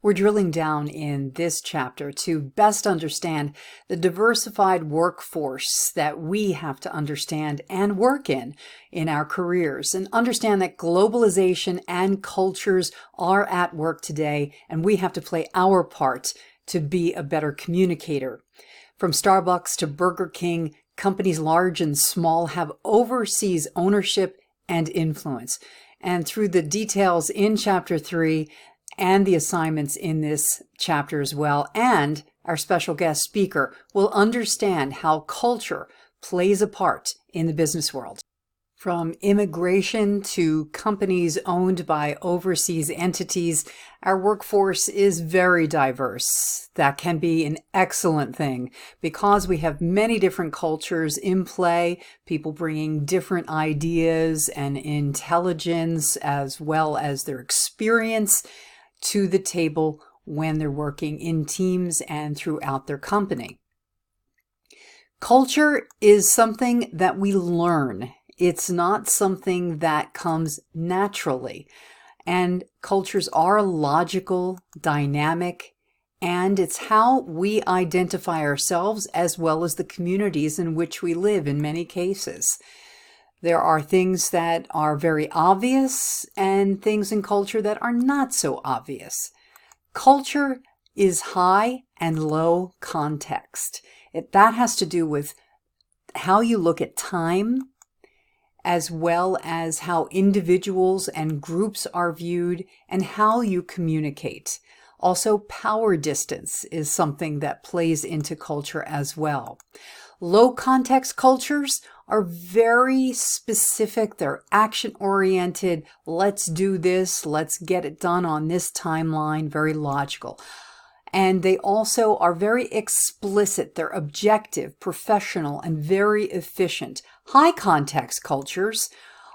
We're drilling down in this chapter to best understand the diversified workforce that we have to understand and work in our careers, and understand that globalization and cultures are at work today, and we have to play our part to be a better communicator. From Starbucks to Burger King, companies large and small have overseas ownership and influence. And through the details in Chapter 3, and the assignments in this chapter as well, and our special guest speaker will understand how culture plays a part in the business world. From immigration to companies owned by overseas entities, our workforce is very diverse. That can be an excellent thing because we have many different cultures in play, people bringing different ideas and intelligence as well as their experience to the table when they're working in teams and throughout their company. Culture is something that we learn. It's not something that comes naturally. And cultures are logical, dynamic, and it's how we identify ourselves as well as the communities in which we live in many cases. There are things that are very obvious and things in culture that are not so obvious. Culture is high and low context. That has to do with how you look at time, as well as how individuals and groups are viewed and how you communicate. Also, power distance is something that plays into culture as well. Low context cultures are very specific. They're action-oriented. Let's do this. Let's get it done on this timeline. Very logical. And they also are very explicit. They're objective, professional, and very efficient. High context cultures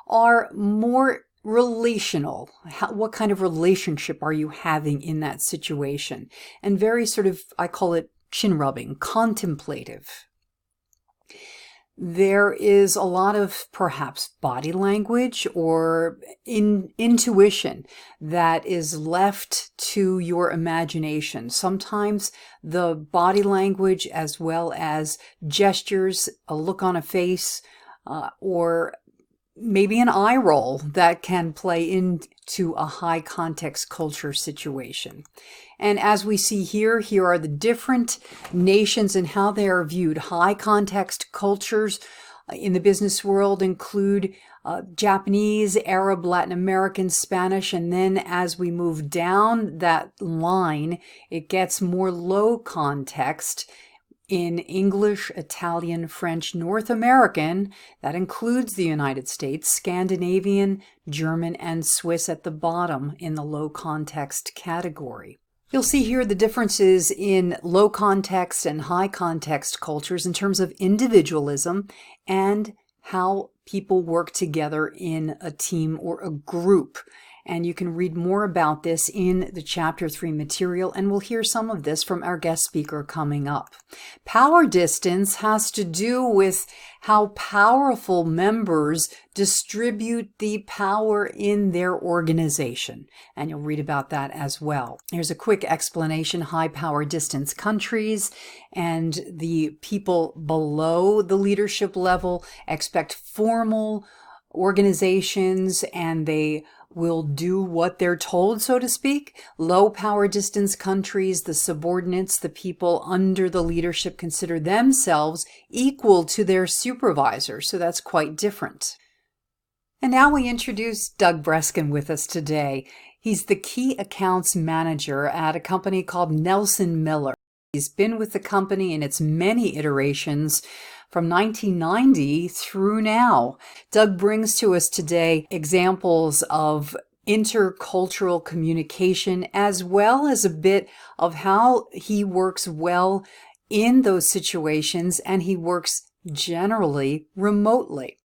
are more relational. What kind of relationship are you having in that situation? And very sort of, I call it chin rubbing, contemplative. There is a lot of perhaps body language or intuition that is left to your imagination. Sometimes the body language as well as gestures, a look on a face, or maybe an eye roll that can play into a high context culture situation. And as we see here are the different nations and how they are viewed. High context cultures in the business world include Japanese, Arab, Latin American, Spanish, and then as we move down that line, it gets more low context in English, Italian, French, North American, that includes the United States, Scandinavian, German, and Swiss at the bottom in the low context category. You'll see here the differences in low context and high context cultures in terms of individualism and how people work together in a team or a group. And you can read more about this in the Chapter 3 material, and we'll hear some of this from our guest speaker coming up. Power distance has to do with how powerful members distribute the power in their organization, and you'll read about that as well. Here's a quick explanation. High power distance countries and the people below the leadership level expect formal organizations, and they will do what they're told, so to speak. Low power distance countries, the subordinates, the people under the leadership consider themselves equal to their supervisor. So that's quite different. And now we introduce Doug Breskin with us today. He's the key accounts manager at a company called Nelson Miller. He's been with the company in its many iterations from 1990 through now. Doug brings to us today examples of intercultural communication as well as a bit of how he works well in those situations, and he works generally remotely.